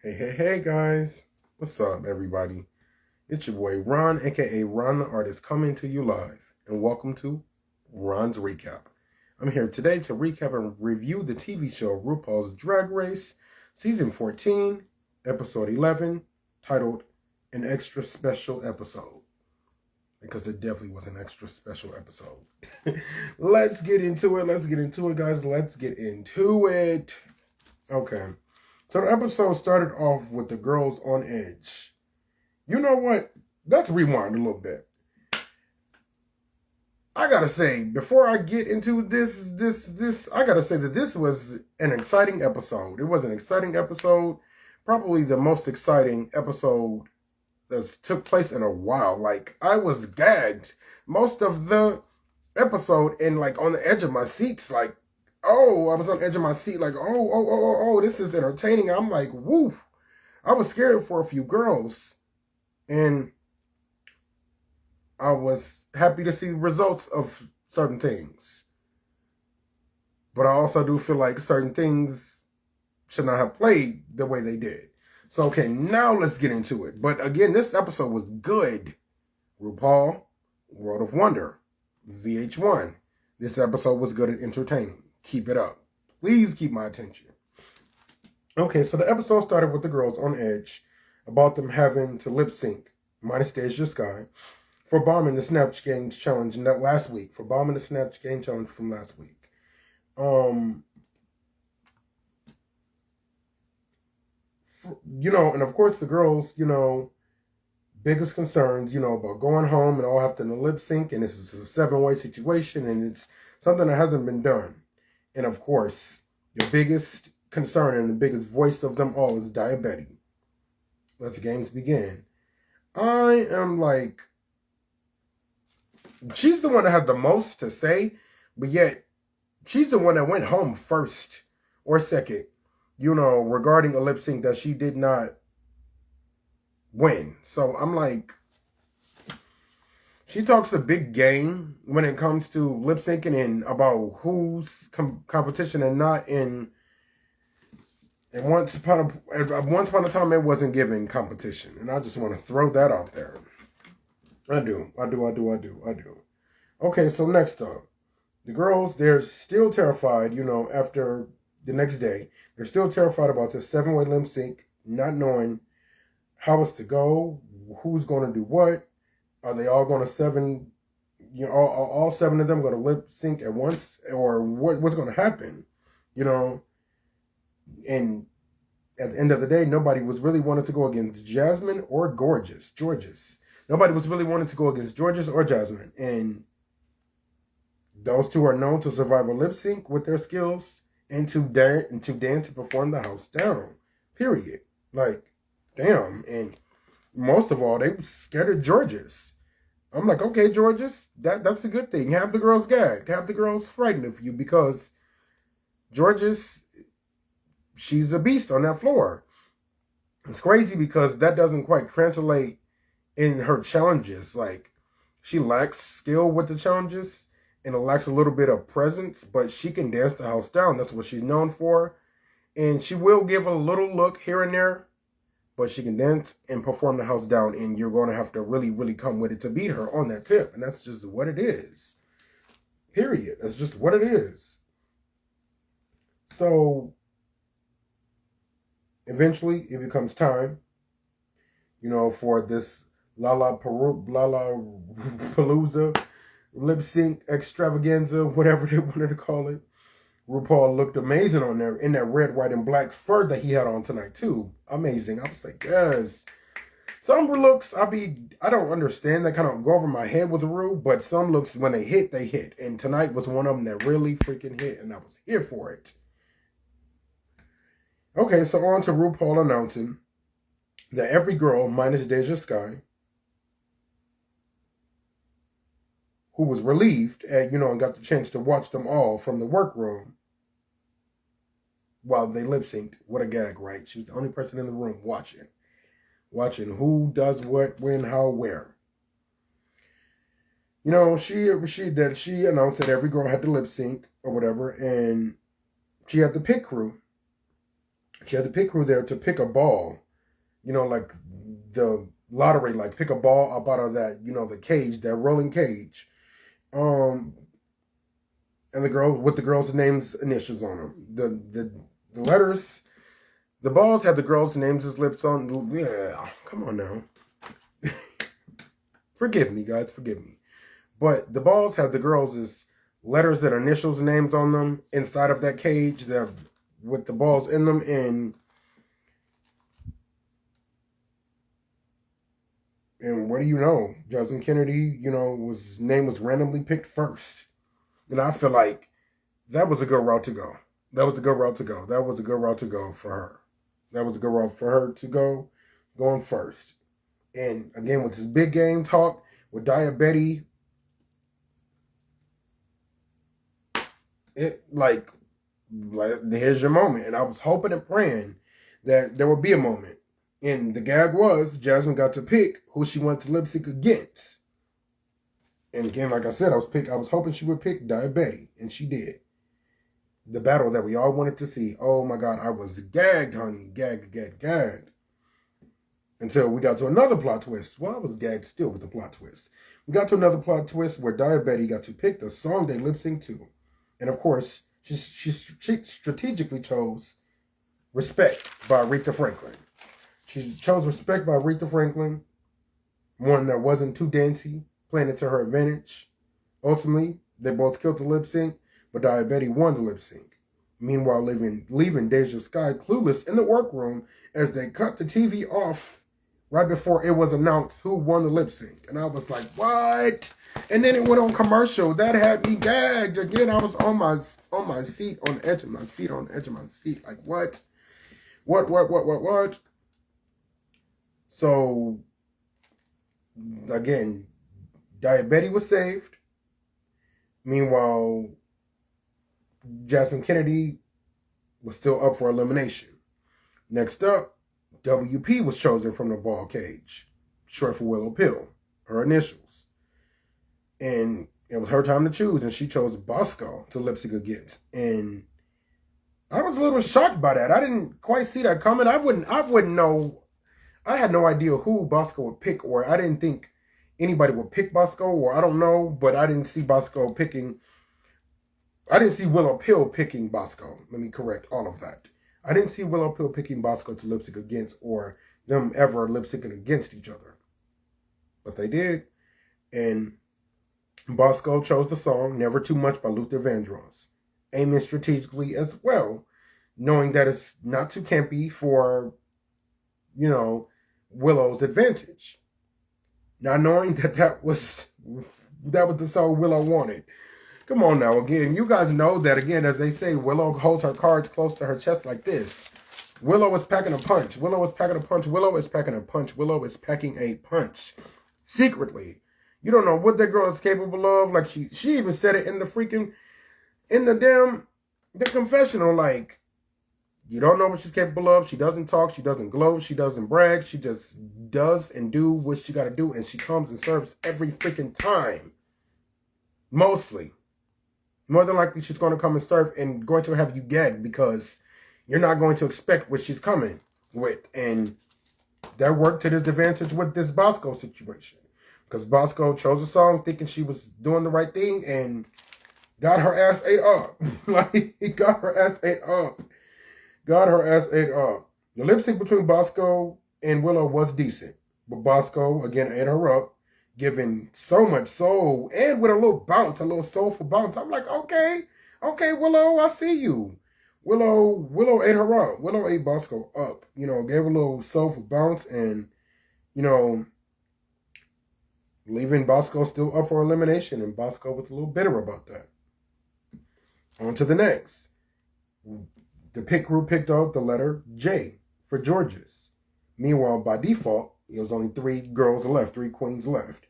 Hey guys. What's up, everybody? It's your boy Ron, aka Ron the Artist, coming to you live. And welcome to Ron's Recap. I'm here today to recap and review the TV show RuPaul's Drag Race, Season 14, Episode 11, titled An Extra Special Episode. Because it definitely was an extra special episode. Let's get into it, guys. Let's get into it. Okay. So the episode started off with the girls on edge. You know what? Let's rewind a little bit. I gotta say, before I get into this, I gotta say that this was an exciting episode. It was an exciting episode. Probably the most exciting episode that took place in a while. Like, I was gagged most of the episode and like on the edge of my seats, like, I was on the edge of my seat, like, this is entertaining. I'm like, woo. I was scared for a few girls. And I was happy to see results of certain things. But I also do feel like certain things should not have played the way they did. So, okay, now let's get into it. But again, this episode was good. RuPaul, World of Wonder, VH1. This episode was good and entertaining. Keep it up. Please keep my attention. Okay, so the episode started with the girls on edge about them having to lip sync, minus Deja Sky, for bombing the Snatch Games challenge last week. For bombing the Snatch Game challenge from last week. And of course the girls, biggest concerns, about going home and all having to lip sync, and this is a 7-way situation, and it's something that hasn't been done. And of course, the biggest concern and the biggest voice of them all is Diabetes. Let the games begin. I am like, she's the one that had the most to say, but yet she's the one that went home first or second, regarding a lip sync that she did not win. So I'm like, she talks a big game when it comes to lip syncing and about who's competition and not. And once upon a time, it wasn't given competition, and I just want to throw that out there. I do. Okay, so next up, the girls, they're still terrified. After the next day, they're still terrified about this 7-way lip sync, not knowing how it's to go, who's going to do what. Are they all going to all 7 of them going to lip sync at once, or what's going to happen? And at the end of the day, nobody was really wanting to go against Jasmine or Georges. Nobody was really wanting to go against Georges or Jasmine. And those two are known to survive a lip sync with their skills and to dance to perform the house down. Period. Like, damn. And most of all, they were scared of Georges. I'm like, okay, Georges, that's a good thing. Have the girls gagged. Have the girls frightened of you, because Georges, she's a beast on that floor. It's crazy because that doesn't quite translate in her challenges. Like, she lacks skill with the challenges and it lacks a little bit of presence, but she can dance the house down. That's what she's known for. And she will give a little look here and there, but she can dance and perform the house down, and you're going to have to really, really come with it to beat her on that tip. And that's just what it is. Period. That's just what it is. So, eventually, it becomes time, for this Palooza lip sync extravaganza, whatever they wanted to call it. RuPaul looked amazing on there in that red, white, and black fur that he had on tonight too. Amazing. I was like, yes. Some looks, I don't understand. They kind of go over my head with Ru, but some looks, when they hit, they hit. And tonight was one of them that really freaking hit, and I was here for it. Okay, so on to RuPaul announcing that every girl, minus Deja Sky, who was relieved and got the chance to watch them all from the workroom while they lip synced. What a gag, right? She was the only person in the room watching who does what, when, how, where. She announced that every girl had to lip sync or whatever, and she had the pit crew. She had the pit crew there to pick a ball, like the lottery, like pick a ball up out of that, the cage, that rolling cage. And the girl with the girls' names initials on them. The letters, the balls had the girls' names as lips on. Yeah, come on now. Forgive me, guys, forgive me. But the balls had the girls' letters and initials names on them inside of that cage that with the balls in them. And what do you know? Jasmine Kennedy, name was randomly picked first. And I feel like that was a good route to go. That was a good route to go. That was a good route to go for her. That was a good route for her to go, going first. And again, with this big game talk with Diabetes, here's your moment. And I was hoping and praying that there would be a moment. And the gag was Jasmine got to pick who she wanted to lip sync against. And again, like I said, I was hoping she would pick Diabetes, and she did. The battle that we all wanted to see. Oh my God, I was gagged, honey. Gagged. Until we got to another plot twist. Well, I was gagged still with the plot twist. We got to another plot twist where Diabetes got to pick the song they lip sync to. And of course, she strategically chose Respect by Aretha Franklin. She chose Respect by Aretha Franklin, one that wasn't too dancey, playing it to her advantage. Ultimately, they both killed the lip sync, but Diabetes won the lip sync. Meanwhile, leaving Deja Sky clueless in the workroom as they cut the TV off right before it was announced who won the lip sync. And I was like, what? And then it went on commercial. That had me gagged. Again, I was on my seat, on the edge of my seat. Like, what? What? So, again, Diabetes was saved. Meanwhile, Jasmine Kennedy was still up for elimination. Next up, WP was chosen from the ball cage, short for Willow Pill, her initials. And it was her time to choose, and she chose Bosco to lip sync against. And I was a little shocked by that. I didn't quite see that coming. I wouldn't know. I had no idea who Bosco would pick, or I didn't think anybody would pick Bosco, or I don't know, but I didn't see Bosco picking. I didn't see Willow Pill picking Bosco. Let me correct all of that. I didn't see Willow Pill picking Bosco to lip sync against, or them ever lip syncing against each other. But they did. And Bosco chose the song Never Too Much by Luther Vandross, aiming strategically as well, knowing that it's not too campy for, Willow's advantage. Not knowing that was the song Willow wanted. Come on now, again, you guys know that, again, as they say, Willow holds her cards close to her chest like this. Willow is packing a punch. Willow is packing a punch. Willow is packing a punch. Willow is packing a punch. Secretly. You don't know what that girl is capable of. Like, she even said it in the confessional, like, you don't know what she's capable of. She doesn't talk. She doesn't gloat. She doesn't brag. She just does and do what she got to do. And she comes and serves every freaking time. Mostly. More than likely, she's going to come and serve and going to have you gagged because you're not going to expect what she's coming with. And that worked to his advantage with this Bosco situation. Because Bosco chose a song thinking she was doing the right thing and got her ass ate up. Like, he got her ass ate up. The lip sync between Bosco and Willow was decent. But Bosco, again, ate her up, giving so much soul and with a little bounce, a little soulful bounce. I'm like, okay, Willow, I see you. Willow ate her up. Willow ate Bosco up. Gave her a little soulful bounce and, leaving Bosco still up for elimination. And Bosco was a little bitter about that. On to the next. The pit crew picked out the letter J for Georges. Meanwhile, by default, it was only 3 girls left, 3 queens left.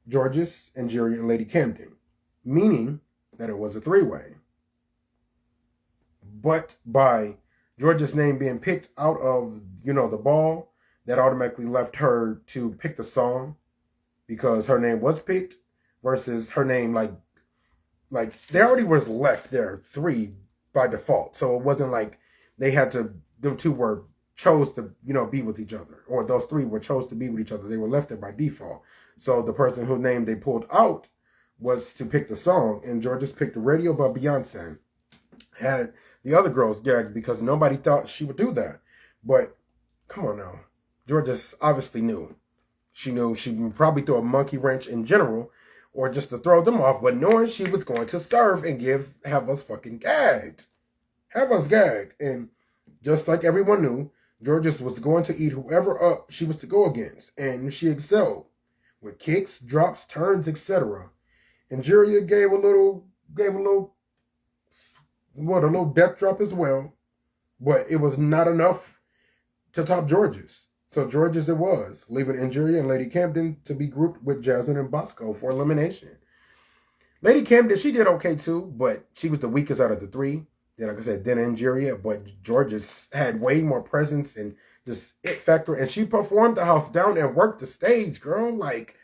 Georges, Angeria, and Lady Camden. Meaning that it was a 3-way. But by Georges' name being picked out of, the ball, that automatically left her to pick the song because her name was picked versus her name, like there already was left there 3 by default. So it wasn't like they had to, them two were chose to, be with each other, or those three were chose to be with each other. They were left there by default. So the person whose name they pulled out was to pick the song, and Georges picked the Radio by Beyonce. Had the other girls gagged because nobody thought she would do that. But come on now, Georges obviously knew. She knew she would probably throw a monkey wrench in general, or just to throw them off, but knowing she was going to serve and have us fucking gagged. Have us gagged. And just like everyone knew, Georges was going to eat whoever up she was to go against, and she excelled with kicks, drops, turns, etc. And Juria gave a little death drop as well, but it was not enough to top Georges. So Georges it was, leaving Injuria and Lady Camden to be grouped with Jasmine and Bosco for elimination. Lady Camden, she did okay too, but she was the weakest out of the three. Then, like I said, then Injuria, but Georges had way more presence and just it factor, and she performed the house down and worked the stage, girl. Like,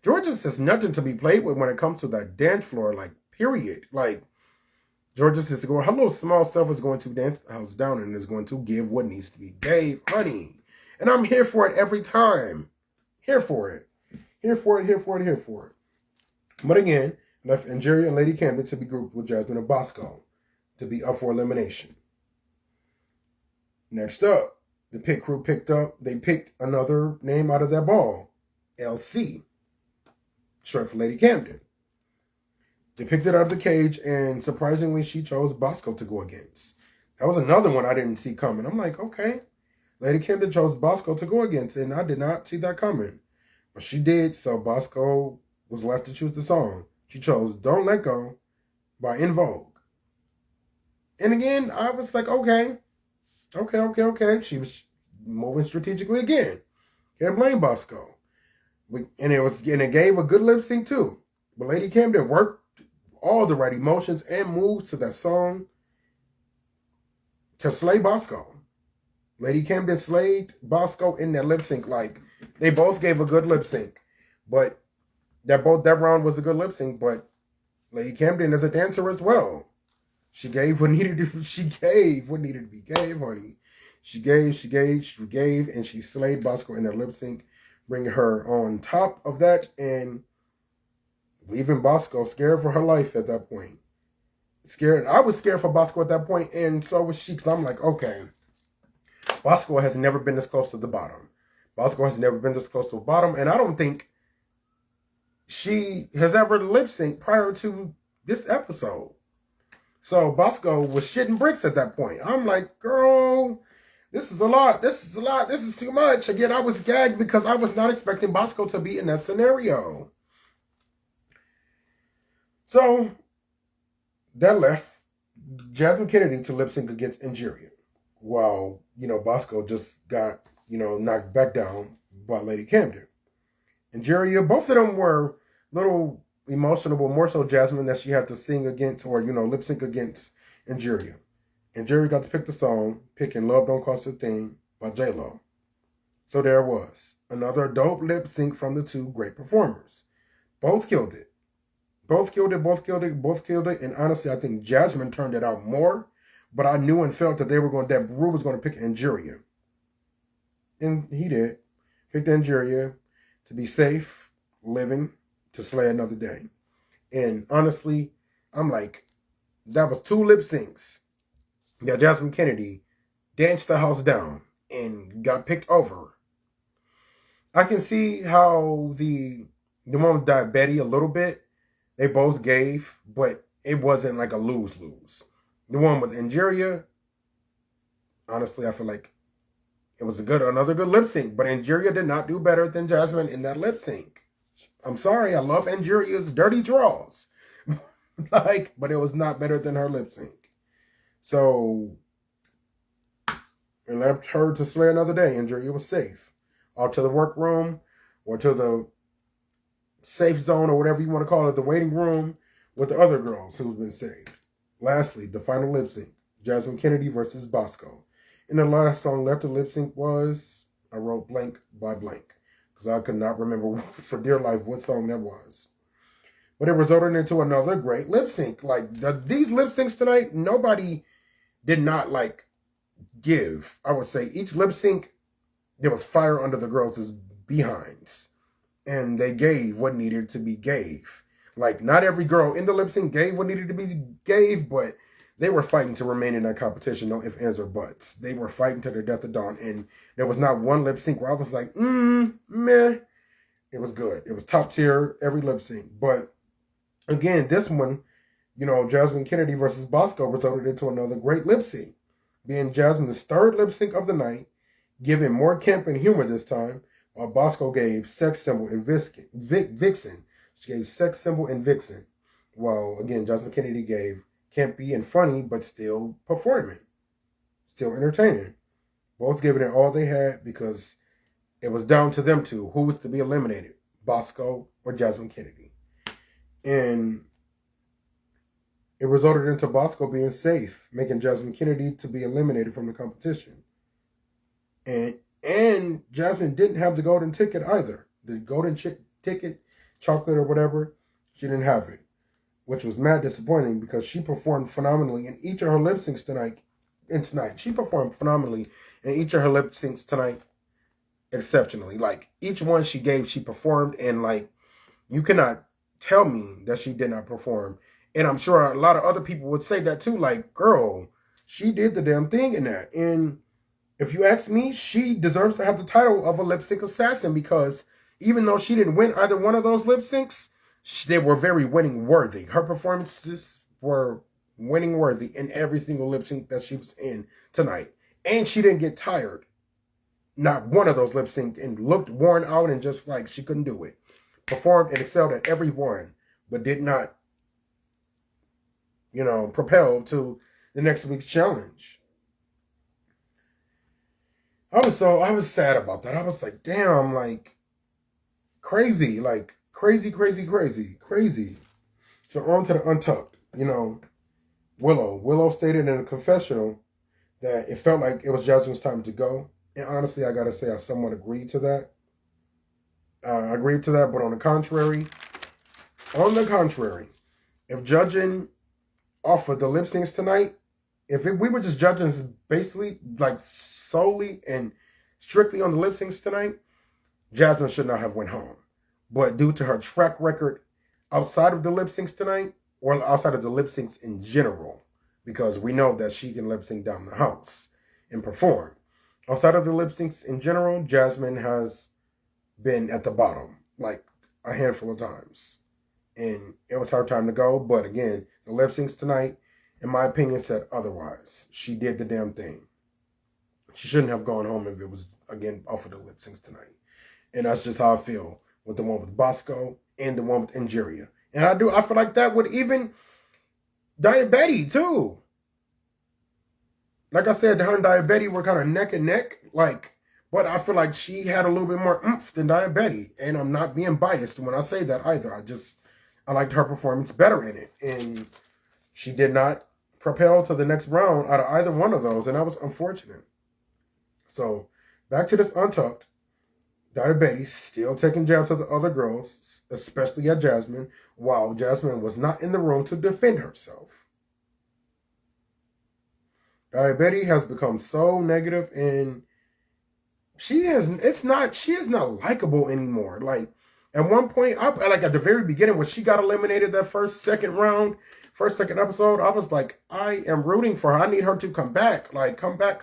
Georges has nothing to be played with when it comes to that dance floor, like, period. Like, Georges is going, her little small self is going to dance the house down and is going to give what needs to be gave, honey. And I'm here for it every time. Here for it. Here for it, here for it, here for it. But again, left Injuria and Lady Camden to be grouped with Jasmine and Bosco to be up for elimination. Next up, the pit crew they picked another name out of their ball. LC. Short for Lady Camden. They picked it out of the cage, and surprisingly, she chose Bosco to go against. That was another one I didn't see coming. I'm like, okay. Lady Camden chose Bosco to go against, and I did not see that coming. But she did, so Bosco was left to choose the song. She chose Don't Let Go by In Vogue. And again, I was like, okay. She was moving strategically again. Can't blame Bosco. And it gave a good lip sync too. But Lady Camden worked all the right emotions and moves to that song to slay Bosco. Lady Camden slayed Bosco in that lip sync. Like, they both gave a good lip sync. But that round was a good lip sync. But Lady Camden is a dancer as well. She gave what needed to be gave, honey. She gave, and she slayed Bosco in that lip sync, bringing her on top of that and leaving Bosco scared for her life at that point. Scared. I was scared for Bosco at that point, and so was she, because I'm like, okay. Bosco has never been this close to the bottom. And I don't think she has ever lip synced prior to this episode. So Bosco was shitting bricks at that point. I'm like, girl, this is a lot. This is too much. Again, I was gagged because I was not expecting Bosco to be in that scenario. So that left Jasmine Kennedy to lip sync against Injuria. While, Bosco just got, knocked back down by Lady Camden. Injuria, both of them were little emotional, but more so Jasmine, that she had to sing against, or, lip sync against Injuria. Injuria got to pick the song, picking Love Don't Cost a Thing by J-Lo. So there was another dope lip sync from the two great performers. Both killed it. And honestly, I think Jasmine turned it out more. But I knew and felt that that Ru was going to pick Injuria. And he did. Picked Injuria to be safe, living, to slay another day. And honestly, I'm like, that was two lip syncs. Yeah, Jasmine Kennedy danced the house down and got picked over. I can see how the one with Diabetes a little bit, they both gave, but it wasn't like a lose-lose. The one with Injuria, honestly, I feel like it was another good lip sync, but Injuria did not do better than Jasmine in that lip sync. I'm sorry, I love Injuria's dirty draws, but it was not better than her lip sync. So it left her to slay another day. Injuria was safe, out to the workroom or to the safe zone or whatever you want to call it, the waiting room with the other girls who've been saved. Lastly, the final lip sync, Jasmine Kennedy versus Bosco. And the last song left to lip sync was, I wrote blank by blank, because I could not remember for dear life what song that was. But it resulted into another great lip sync. Like, these lip syncs tonight, nobody did not, give. I would say each lip sync, there was fire under the girls' behinds. And they gave what needed to be gave. Like, not every girl in the lip sync gave what needed to be gave, but they were fighting to remain in that competition, no ifs, ands, or buts. They were fighting to the death of dawn. And there was not one lip sync where I was like, meh. It was good. It was top tier, every lip sync. But again, this one, Jasmine Kennedy versus Bosco resulted into another great lip sync, being Jasmine's third lip sync of the night, giving more camp and humor this time, while Bosco gave Sex Symbol and Vixen. She gave Sex Symbol and Vixen. While, again, Jasmine Kennedy gave campy and funny, but still performing. Still entertaining. Both giving it all they had because it was down to them two. Who was to be eliminated? Bosco or Jasmine Kennedy? And it resulted into Bosco being safe, making Jasmine Kennedy to be eliminated from the competition. And Jasmine didn't have the golden ticket either. The golden ticket, chocolate or whatever, she didn't have it. Which was mad disappointing because she performed phenomenally in each of her lip syncs tonight. She performed phenomenally in each of her lip syncs tonight. Exceptionally. Like, each one she gave, she performed. And, like, you cannot tell me that she did not perform. And I'm sure a lot of other people would say that too. Like, girl, she did the damn thing in that. And if you ask me, she deserves to have the title of a lip sync assassin because even though she didn't win either one of those lip syncs, they were very winning worthy. Her performances were winning worthy in every single lip sync that she was in tonight. And she didn't get tired. Not one of those lip syncs and looked worn out and just like she couldn't do it. Performed and excelled at every one, but did not, propel to the next week's challenge. I was sad about that. I was like, damn, like, crazy, like, crazy. So on to the Untucked. Willow stated in a confessional that it felt like it was Jasmine's time to go. And honestly, I gotta say, I somewhat agreed to that. But on the contrary, if judging off of the lip syncs tonight, we were just judging basically, like, solely and strictly on the lip syncs tonight, Jasmine should not have went home. But due to her track record outside of the lip syncs tonight, or outside of the lip syncs in general, because we know that she can lip sync down the house and perform. Outside of the lip syncs in general, Jasmine has been at the bottom, like, a handful of times. And it was her time to go, but again, the lip syncs tonight, in my opinion, said otherwise. She did the damn thing. She shouldn't have gone home if it was, again, off of the lip syncs tonight. And that's just how I feel with the one with Bosco and the one with Ingeria. And I feel like that with even Diabetes too. Like I said, her and Diabetes were kind of neck and neck, like, but I feel like she had a little bit more oomph than Diabetes. And I'm not being biased when I say that either. I liked her performance better in it. And she did not propel to the next round out of either one of those. And that was unfortunate. So, back to this Untucked. Diabetes still taking jabs at the other girls, especially at Jasmine, while Jasmine was not in the room to defend herself. Diabetes has become so negative, and she is not likable anymore. Like, at one point, like at the very beginning when she got eliminated that second episode, I was like, I am rooting for her. I need her to come back. Like, come back.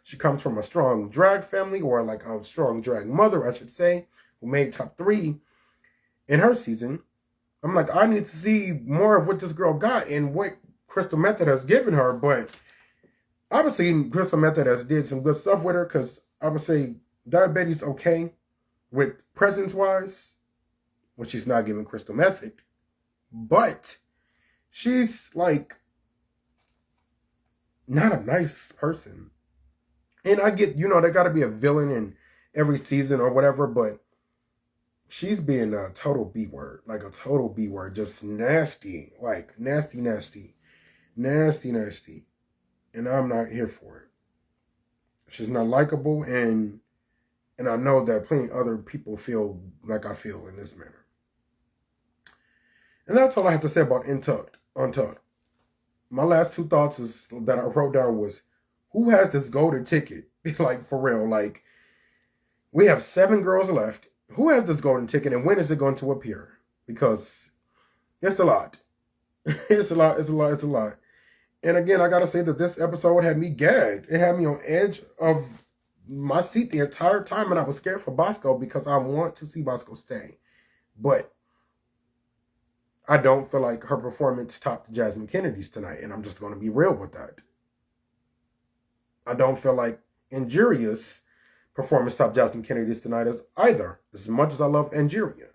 She comes from a strong drag family, or like a strong drag mother, I should say, who made top 3 in her season. I'm like, I need to see more of what this girl got and what Crystal Method has given her. But obviously, Crystal Method has did some good stuff with her, because I would say Diabetes okay with presence-wise, when she's not giving Crystal Method. But she's like not a nice person. And I get, there got to be a villain in every season or whatever, but she's being a total B word, like a total B word, just nasty, like nasty. And I'm not here for it. She's not likable, and I know that plenty of other people feel like I feel in this manner. And that's all I have to say about Untucked. My last 2 thoughts that I wrote down was, Who has this golden ticket? Like, for real. Like, we have 7 girls left. Who has this golden ticket, and when is it going to appear? Because it's a lot. It's a lot. It's a lot. It's a lot. And again, I gotta say that this episode had me gagged. It had me on edge of my seat the entire time, and I was scared for Bosco because I want to see Bosco stay. But I don't feel like her performance topped Jasmine Kennedy's tonight, and I'm just going to be real with that. I don't feel like Angeria's performance topped Jasmine Kennedy's tonight either, as much as I love Angeria.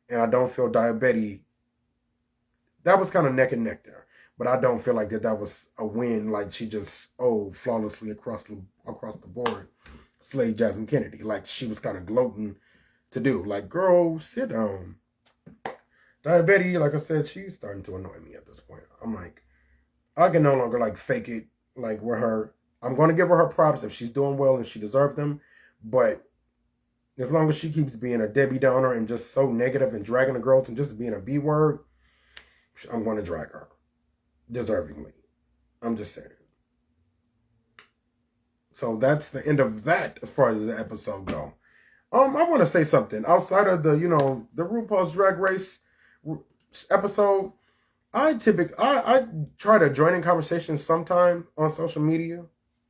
And I don't feel Diabetes, that was kind of neck and neck there. But I don't feel like that was a win, like she just, flawlessly across the board slayed Jasmine Kennedy. Like she was kind of gloating to do. Like, girl, sit down. Diabetes, like I said, she's starting to annoy me at this point. I'm like, I can no longer like fake it like with her. I'm going to give her props if she's doing well and she deserves them. But as long as she keeps being a Debbie Downer and just so negative and dragging the girls and just being a B word, I'm going to drag her. Deservingly. I'm just saying. So that's the end of that as far as the episode go. I want to say something. Outside of the RuPaul's Drag Race episode, I try to join in conversations sometime on social media,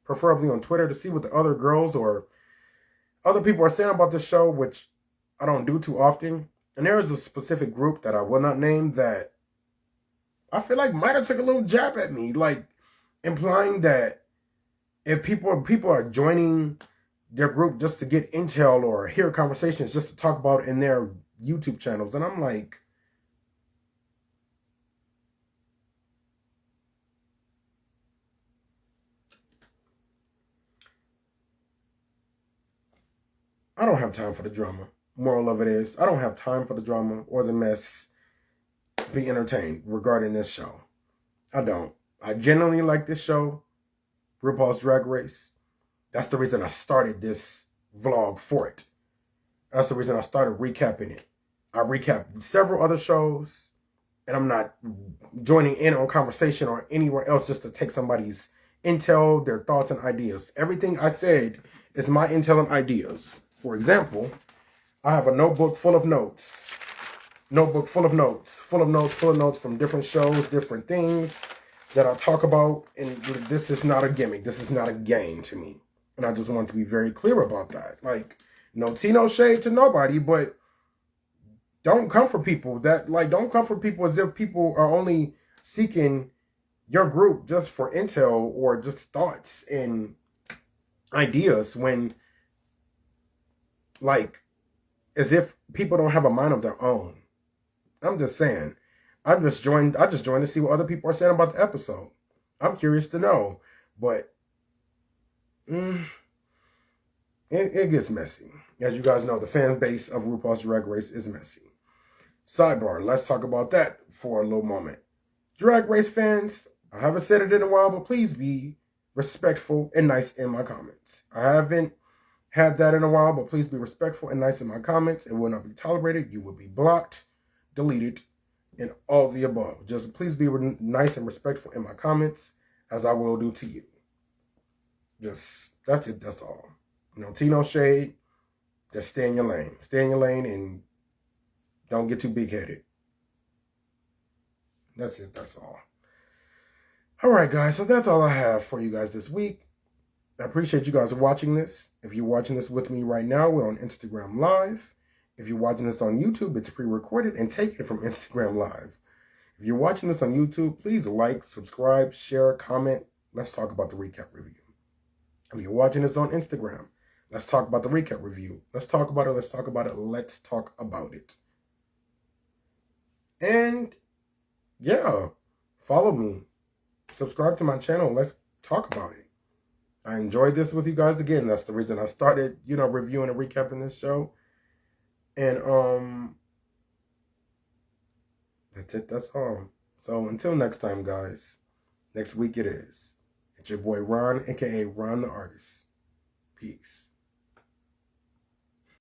preferably on Twitter, to see what the other girls or other people are saying about this show, which I don't do too often. And there is a specific group that I will not name that I feel like might have took a little jab at me, like implying that if people are joining their group just to get intel or hear conversations just to talk about it in their YouTube channels. And I'm like, I don't have time for the drama. Moral of it is, I don't have time for the drama or the mess. Be entertained regarding this show. I don't. I genuinely like this show, RuPaul's Drag Race. That's the reason I started this vlog for it. That's the reason I started recapping it. I recapped several other shows, and I'm not joining in on conversation or anywhere else just to take somebody's intel, their thoughts and ideas. Everything I said is my intel and ideas. For example, I have a notebook full of notes. Full of notes from different shows, different things that I talk about. And this is not a gimmick. This is not a game to me. And I just want to be very clear about that. Like, no tea, no shade to nobody, but don't come for people don't come for people as if people are only seeking your group just for intel or just thoughts and ideas when, like, as if people don't have a mind of their own. I'm just saying. I just joined to see what other people are saying about the episode. I'm curious to know. But it gets messy. As you guys know, the fan base of RuPaul's Drag Race is messy. Sidebar, let's talk about that for a little moment. Drag Race fans, I haven't said it in a while, but please be respectful and nice in my comments. I haven't had that in a while, but please be respectful and nice in my comments. It will not be tolerated. You will be blocked, deleted, and all the above. Just please be nice and respectful in my comments, as I will do to you. Just, that's it, that's all. No tea, no shade. Just stay in your lane. Stay in your lane and don't get too big-headed. That's it, that's all. All right, guys, so that's all I have for you guys this week. I appreciate you guys watching this. If you're watching this with me right now, we're on Instagram Live. If you're watching this on YouTube, it's pre-recorded and taken from Instagram Live. If you're watching this on YouTube, please like, subscribe, share, comment. Let's talk about the recap review. If you're watching this on Instagram, let's talk about the recap review. Let's talk about it. Let's talk about it. Let's talk about it. And yeah, follow me. Subscribe to my channel. Let's talk about it. I enjoyed this with you guys again. That's the reason I started, reviewing and recapping this show. And that's it. That's all. So until next time, guys. Next week it is. It's your boy Ron, aka Ron the Artist. Peace.